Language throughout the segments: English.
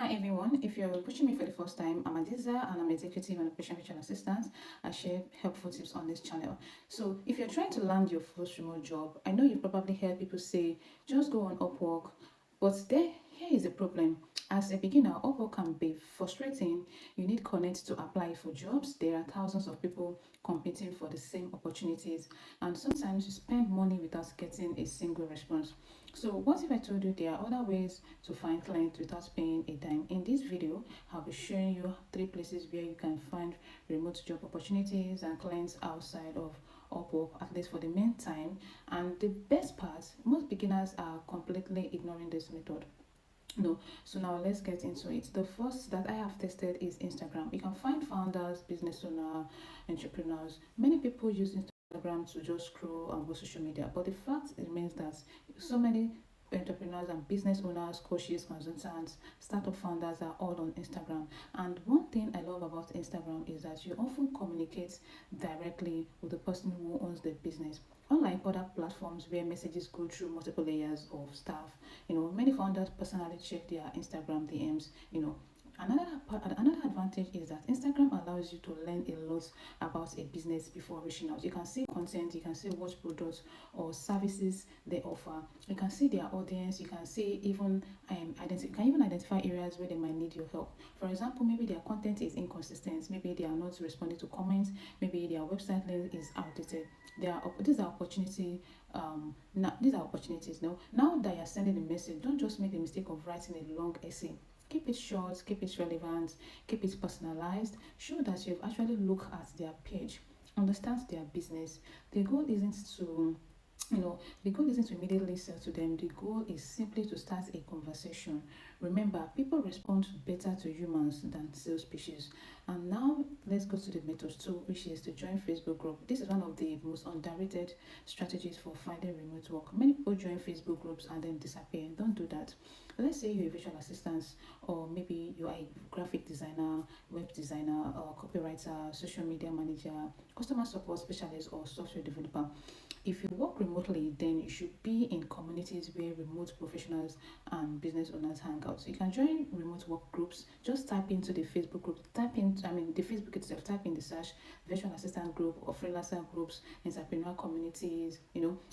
Hi everyone, if you're watching me for the first time, I'm Adiza and I'm an executive and operation virtual assistant. I share helpful tips on this channel. So if you're trying to land your first remote job, I know you've probably heard people say, just go on Upwork. But here is the problem. As a beginner, Upwork can be frustrating. You need Connect to apply for jobs. There are thousands of people competing for the same opportunities, and sometimes you spend money without getting a single response. So what if I told you there are other ways to find clients without paying a dime? In this video, I'll be showing you 3 places where you can find remote job opportunities and clients outside of Upwork, at least for the meantime. And the best part, most beginners are completely ignoring this method. No, so now let's get into it. The first that I have tested is Instagram. You can find founders, business owner, entrepreneurs. Many people use Instagram to just scroll and go social media, but the fact remains that so many entrepreneurs and business owners, coaches, consultants, startup founders are all on Instagram. And one thing I love about Instagram is that you often communicate directly with the person who owns the business. Unlike other platforms where messages go through multiple layers of staff, many founders personally check their Instagram DMs. Another advantage is that Instagram allows you to learn a lot about a business before reaching out. You can see content, you can see what products or services they offer, you can see their audience, you can see even you can even identify areas where they might need your help. For example, maybe their content is inconsistent, maybe they are not responding to comments, maybe their website link is outdated. These are opportunities. Now that you're sending a message, don't just make the mistake of writing a long essay. Keep it short, keep it relevant, keep it personalized. Show that you've actually looked at their page, understand their business. The goal isn't to the goal isn't to immediately sell to them. The goal is simply to start a conversation. Remember, people respond better to humans than sales pitches. And now let's go to the method 2, which is to join Facebook group. This is one of the most underrated strategies for finding remote work. Many people join Facebook groups and then disappear. Don't do that. Let's say you're a virtual assistant, or maybe you are a graphic designer, web designer, or copywriter, social media manager, customer support specialist, or software developer. If you work remotely, then you should be in communities where remote professionals and business owners hang out. So you can join remote work groups. Just type into the Facebook group, the Facebook itself, type in the search virtual assistant group or freelancer groups, entrepreneur communities.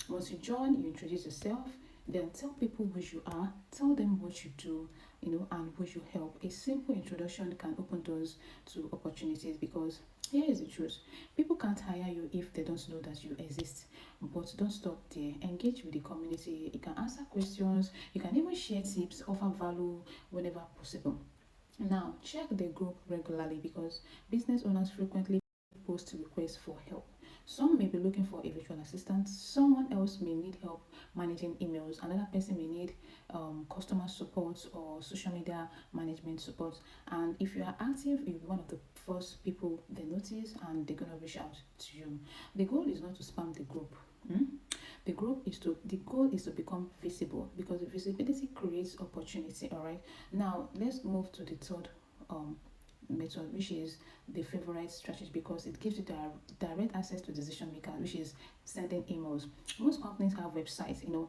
Once you join, you introduce yourself, then tell people who you are, tell them what you do, and who you help. A simple introduction can open doors to opportunities, because here is the truth. People can't hire you if they don't know that you exist. But don't stop there. Engage with the community. You can answer questions. You can even share tips, offer value whenever possible. Now, check the group regularly, because business owners frequently post requests for help. Some may be looking for a virtual assistant, someone else may need help managing emails, another person may need customer support or social media management support. And if you are active, you'll be one of the first people they notice, and they're going to reach out to you. The goal is not to spam the group. Hmm? The goal is to become visible, because visibility creates opportunity. All right. Now let's move to the third um method, which is the favorite strategy, because it gives you direct access to decision makers, which is sending emails. Most companies have websites, and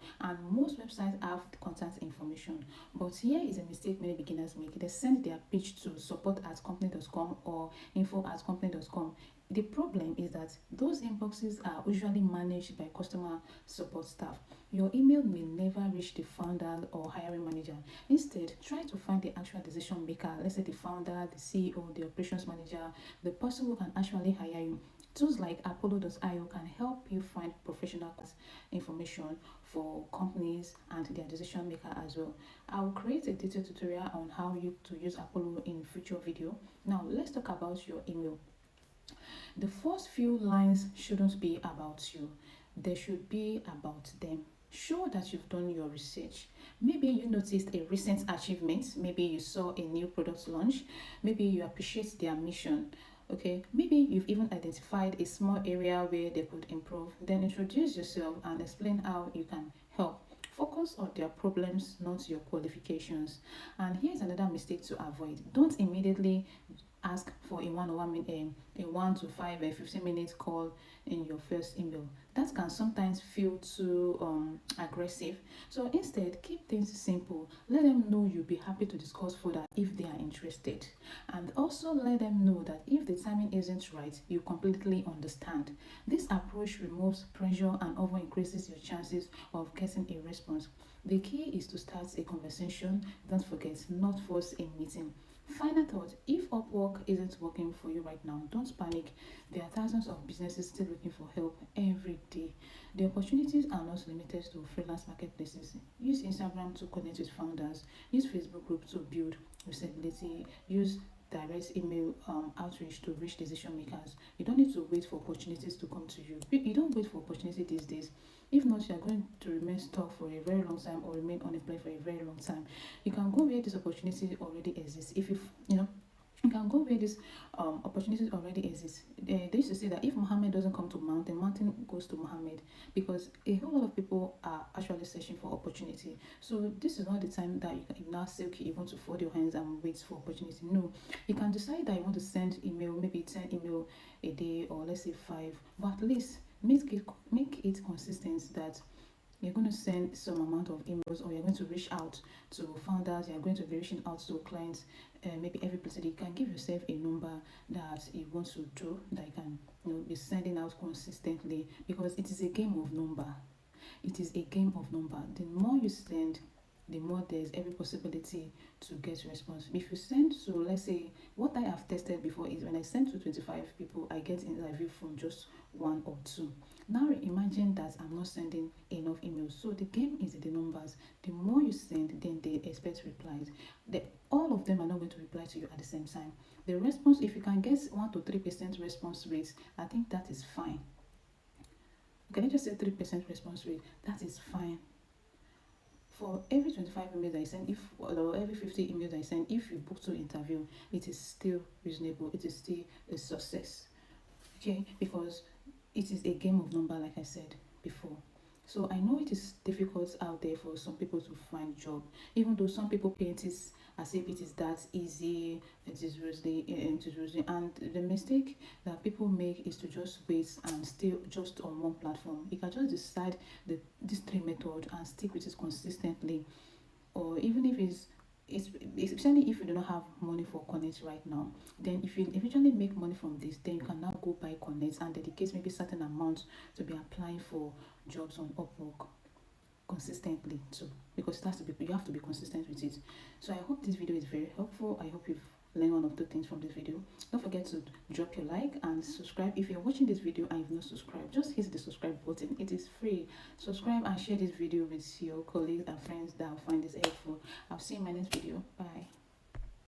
most websites have contact information. But here is a mistake many beginners make. They send their pitch to support@company.com or info@company.com. The problem is that those inboxes are usually managed by customer support staff. Your email may never reach the founder or hiring manager. Instead, try to find the actual decision maker, let's say the founder, the CEO, the operations manager, the person who can actually hire you. Tools like Apollo.io can help you find professional information for companies and their decision maker as well. I will create a detailed tutorial on how to use Apollo in future video. Now let's talk about your email. The first few lines shouldn't be about you, they should be about them. Show that you've done your research. Maybe you noticed a recent achievement, maybe you saw a new product launch, maybe you appreciate their mission. Okay, maybe you've even identified a small area where they could improve. Then introduce yourself and explain how you can help. Focus on their problems, not your qualifications. And here's another mistake to avoid. Don't immediately ask for a 1 to 5 15-minute call in your first email. That can sometimes feel too aggressive. So instead, keep things simple. Let them know you'll be happy to discuss further if they are interested. And also let them know that if the timing isn't right, you completely understand. This approach removes pressure and over increases your chances of getting a response. The key is to start a conversation. Don't forget, not force a meeting. Final thought, if Upwork isn't working for you right now, don't panic. There are thousands of businesses still looking for help every day. The opportunities are not limited to freelance marketplaces. Use Instagram to connect with founders, use Facebook groups to build visibility, use direct email outreach to reach decision makers. You don't need to wait for opportunities to come to you. You don't wait for opportunity these days. If not, you are going to remain stuck for a very long time or remain unemployed for a very long time. You can go where this opportunity already exists. If you know, you can go where this opportunities already exist. They used to say that if Muhammad doesn't come to mountain, mountain goes to Muhammad, because a whole lot of people are actually searching for opportunity. So this is not the time that you now say, okay, you want to fold your hands and wait for opportunity. No, you can decide that you want to send email, maybe 10 email a day, or let's say 5, but at least make it consistent that you're going to send some amount of emails, or you're going to reach out to founders, you're going to be reaching out to clients, maybe every place. You can give yourself a number that you want to do, that you can be sending out consistently, because it is a game of number. It is a game of number. The more you send, the more there's every possibility to get response. If you send to, let's say, what I have tested before is when I send to 25 people, I get interview from just 1 or 2. Now imagine that I'm not sending enough emails. So the game is the numbers. The more you send, then they expect replies. All of them are not going to reply to you at the same time. The response, if you can get 1 to 3% response rate, I think that is fine. Can I just say 3% response rate? That is fine. For every 25 emails I send, or every 50 emails I send, if you book to interview, it is still reasonable. It is still a success. Okay, because it is a game of number, like I said before. So I know it is difficult out there for some people to find job, even though some people paint it as if it is that easy. It is rosy, and the mistake that people make is to just wait and stay just on one platform. You can just decide these 3 methods and stick with it consistently. Or even if it's especially if you do not have money for Connect right now, then if you eventually make money from this, then you can now go buy Connect and dedicate maybe certain amount to be applying for jobs on Upwork consistently too, because you have to be consistent with it. So I hope this video is very helpful. I hope you've learned 1 or 2 things from this video. Don't forget to drop your like and subscribe. If you're watching this video and you've not subscribed, just hit the subscribe button. It is free. Subscribe and share this video with your colleagues and friends that will find this helpful. I'll see you in my next video. Bye.